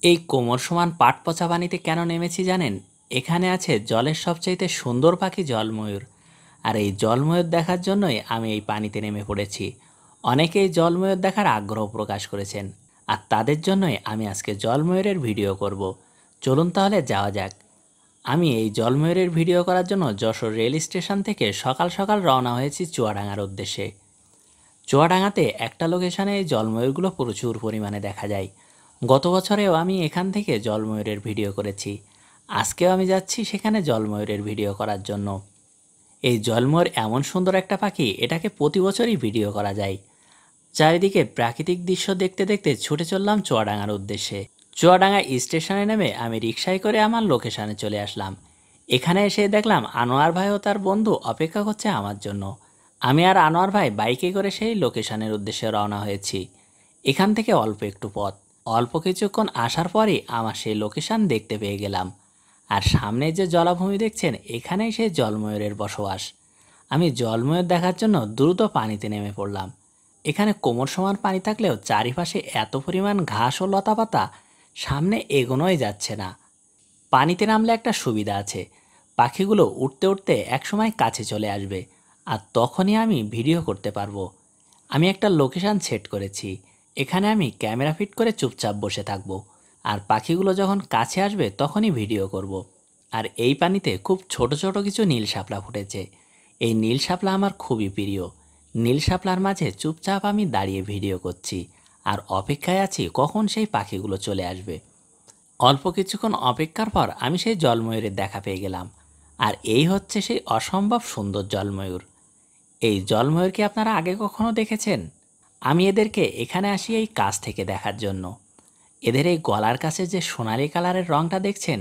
এই কোমর সমান পাট পচা পানিতে কেন নেমেছি জানেন? এখানে আছে জলের সবচাইতে সুন্দর পাখি জলময়ূর। আর এই জলময়ূর দেখার জন্যই আমি এই পানিতে নেমে পড়েছি। অনেকেই জলময়ূর দেখার আগ্রহ প্রকাশ করেছেন, আর তাদের জন্যই আমি আজকে জলময়ূরের ভিডিও করব। চলুন তাহলে যাওয়া যাক। আমি এই জলময়ূরের ভিডিও করার জন্য যশোর রেল স্টেশন থেকে সকাল সকাল রওনা হয়েছি চুয়াডাঙ্গার উদ্দেশ্যে। চুয়াডাঙ্গাতে একটা লোকেশনে এই জলময়ূরগুলো প্রচুর পরিমাণে দেখা যায়। গত বছরেও আমি এখান থেকে জলময়ূরের ভিডিও করেছি। আজকেও আমি যাচ্ছি সেখানে জলময়ূরের ভিডিও করার জন্য। এই জলময়ূর এমন সুন্দর একটা পাখি, এটাকে প্রতি বছরই ভিডিও করা যায়। চারিদিকে প্রাকৃতিক দৃশ্য দেখতে দেখতে ছুটে চললাম চুয়াডাঙ্গার উদ্দেশ্যে। চুয়াডাঙ্গা স্টেশনে নেমে আমি রিকশায় করে আমার লোকেশনে চলে আসলাম। এখানে এসে দেখলাম আনোয়ার ভাই ও তার বন্ধু অপেক্ষা করছে আমার জন্য। আমি আর আনোয়ার ভাই বাইকে করে সেই লোকেশনের উদ্দেশ্যে রওনা হয়েছি। এখান থেকে অল্প একটু পথ। অল্প কিছুক্ষণ আসার পরই আমার সেই লোকেশন দেখতে পেয়ে গেলাম। আর সামনে যে জলাভূমি দেখছেন, এখানেই সেই জলময়ূরের বসবাস। আমি জলময়ূর দেখার জন্য দ্রুত পানিতে নেমে পড়লাম। এখানে কোমর সমান পানি থাকলেও চারিপাশে এত পরিমাণ ঘাস ও লতাপাতা, সামনে এগোনোই যাচ্ছে না। পানিতে নামলে একটা সুবিধা আছে, পাখিগুলো উঠতে উঠতে একসময় কাছে চলে আসবে, আর তখনই আমি ভিডিও করতে পারবো। আমি একটা লোকেশন সেট করেছি, এখানে আমি ক্যামেরা ফিট করে চুপচাপ বসে থাকবো, আর পাখিগুলো যখন কাছে আসবে তখনই ভিডিও করব। আর এই পানিতে খুব ছোট ছোট কিছু নীল শাপলা ফুটেছে। এই নীল শাপলা আমার খুবই প্রিয়। নীল শাপলার মাঝে চুপচাপ আমি দাঁড়িয়ে ভিডিও করছি, আর অপেক্ষায় আছি কখন সেই পাখিগুলো চলে আসবে। অল্প কিছুক্ষণ অপেক্ষার পর আমি সেই জলময়ূরের দেখা পেয়ে গেলাম। আর এই হচ্ছে সেই অসম্ভব সুন্দর জলময়ূর। এই জলময়ূরকে আপনারা আগে কখনো দেখেছেন? আমি এদেরকে এখানে আসি এই কাছ থেকে দেখার জন্য। এদের এই গলার কাছে যে সোনালি কালারের রঙটা দেখছেন,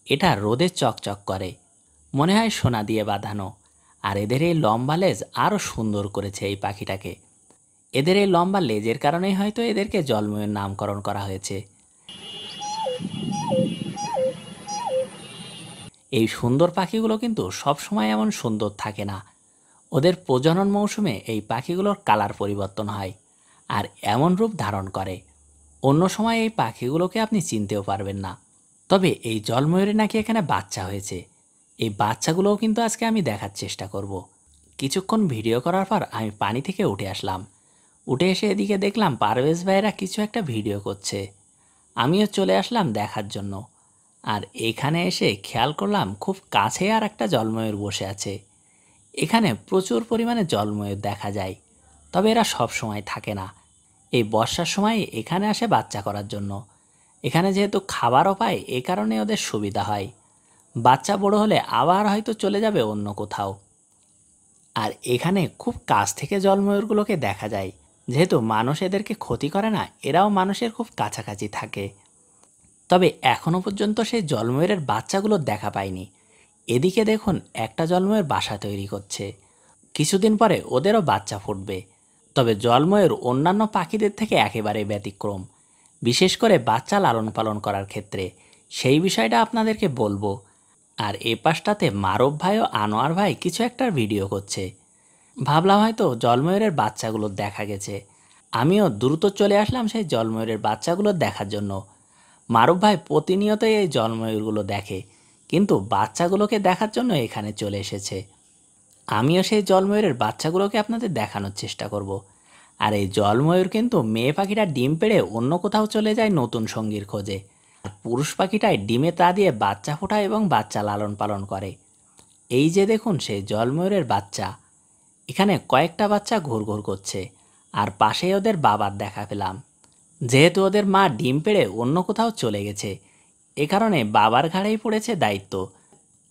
এটা রোদে চকচক করে, মনে হয় সোনা দিয়ে বাঁধানো। আর এদের এই লম্বা লেজ আরও সুন্দর করেছে এই পাখিটাকে। এদের এই লম্বা লেজের কারণেই হয়তো এদেরকে জলময়ূর নামকরণ করা হয়েছে। এই সুন্দর পাখিগুলো কিন্তু সব সময় এমন সুন্দর থাকে না। ওদের প্রজনন মৌসুমে এই পাখিগুলোর কালার পরিবর্তন হয়, আর এমন রূপ ধারণ করে অন্য সময় এই পাখিগুলোকে আপনি চিনতেও পারবেন না। তবে এই জলময়ূরে নাকি এখানে বাচ্চা হয়েছে। এই বাচ্চাগুলোও কিন্তু আজকে আমি দেখার চেষ্টা করব। কিছুক্ষণ ভিডিও করার পর আমি পানি থেকে উঠে আসলাম। উঠে এসে এদিকে দেখলাম পারভেজ ভাইয়েরা কিছু একটা ভিডিও করছে। আমিও চলে আসলাম দেখার জন্য। আর এখানে এসে খেয়াল করলাম খুব কাছে আর একটা জলময়ূর বসে আছে। এখানে প্রচুর পরিমাণে জলময়ূর দেখা যায়, তবে এরা সব সময় থাকে না। এই বর্ষার সময় এখানে আসে বাচ্চা করার জন্য। এখানে যেহেতু খাবারও পায়, এ কারণে ওদের সুবিধা হয়। বাচ্চা বড় হলে আবার হয়তো চলে যাবে অন্য কোথাও। আর এখানে খুব কাছ থেকে জলময়ূরগুলোকে দেখা যায়। যেহেতু মানুষ এদেরকে ক্ষতি করে না, এরাও মানুষের খুব কাছাকাছি থাকে। তবে এখনও পর্যন্ত সেই জলময়ূরের বাচ্চাগুলো দেখা পাইনি। এদিকে দেখুন একটা জলময়ূর বাসা তৈরি করছে, কিছুদিন পরে ওদেরও বাচ্চা ফুটবে। তবে জলময়ূর অন্যান্য পাখিদের থেকে একেবারে ব্যতিক্রম, বিশেষ করে বাচ্চা লালন পালন করার ক্ষেত্রে। সেই বিষয়টা আপনাদেরকে বলবো। আর এ পাশটাতে মারব ভাই ও আনোয়ার ভাই কিছু একটা ভিডিও করছে। ভাবলাম হয়তো জলময়ূরের বাচ্চাগুলো দেখা গেছে। আমিও দ্রুত চলে আসলাম সেই জলময়ূরের বাচ্চাগুলো দেখার জন্য। মারুফ ভাই প্রতিনিয়তই এই জলময়ূরগুলো দেখে, কিন্তু বাচ্চাগুলোকে দেখার জন্য এখানে চলে এসেছে। আমিও সেই জলময়ূরের বাচ্চাগুলোকে আপনাদের দেখানোর চেষ্টা করব। আর এই জলময়ূর কিন্তু মেয়ে পাখিটা ডিম পেড়ে অন্য কোথাও চলে যায় নতুন সঙ্গীর খোঁজে, আর পুরুষ পাখিটাই ডিমে তা দিয়ে বাচ্চা ফোটায় এবং বাচ্চা লালন পালন করে। এই যে দেখুন সেই জলময়ূরের বাচ্চা, এখানে কয়েকটা বাচ্চা ঘুরঘুর করছে, আর পাশেই ওদের বাবার দেখা পেলাম। যেহেতু ওদের মা ডিম পেড়ে অন্য কোথাও চলে গেছে, এ কারণে বাবার ঘাড়েই পড়েছে দায়িত্ব।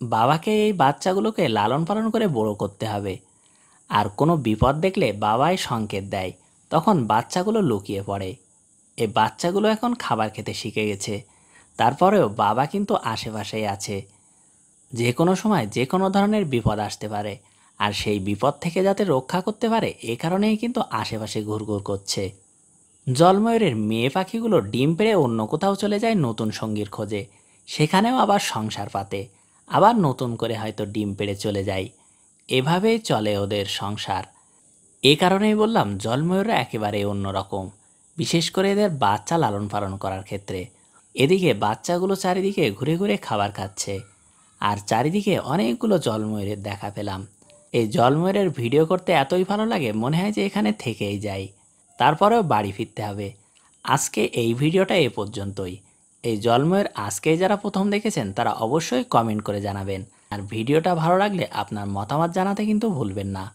বাবাকে এই বাচ্চাগুলোকে লালন পালন করে বড় করতে হবে। আর কোনো বিপদ দেখলে বাবাই সংকেত দেয়, তখন বাচ্চাগুলো লুকিয়ে পড়ে। এই বাচ্চাগুলো এখন খাবার খেতে শিখে গেছে, তারপরেও বাবা কিন্তু আশেপাশেই আছে। যে কোনো সময় যে কোনো ধরনের বিপদ আসতে পারে, আর সেই বিপদ থেকে যাতে রক্ষা করতে পারে এ কারণেই কিন্তু আশেপাশে ঘুরঘুর করছে। জলময়ূরের মেয়ে পাখিগুলো ডিম পেড়ে অন্য কোথাও চলে যায় নতুন সঙ্গীর খোঁজে, সেখানেও আবার সংসার পাতে, আবার নতুন করে হয়তো ডিম পেড়ে চলে যায়। এভাবেই চলে ওদের সংসার। এ কারণেই বললাম জলময়ূররা একেবারে অন্যরকম, বিশেষ করে এদের বাচ্চা লালন পালন করার ক্ষেত্রে। এদিকে বাচ্চাগুলো চারিদিকে ঘুরে ঘুরে খাবার খাচ্ছে, আর চারিদিকে অনেকগুলো জলময়ূরের দেখা পেলাম। এই জলময়ূরের ভিডিও করতে এতই ভালো লাগে, মনে হয় যে এখানে থেকেই যাই। তারপরেও বাড়ি ফিরতে হবে। আজকে এই ভিডিওটা এ পর্যন্তই। এই জলময়ূর আজকেই যারা প্রথম দেখেছেন তারা অবশ্যই কমেন্ট করে জানাবেন, আর ভিডিওটা ভালো লাগলে আপনার মতামত জানাতে কিন্তু ভুলবেন না।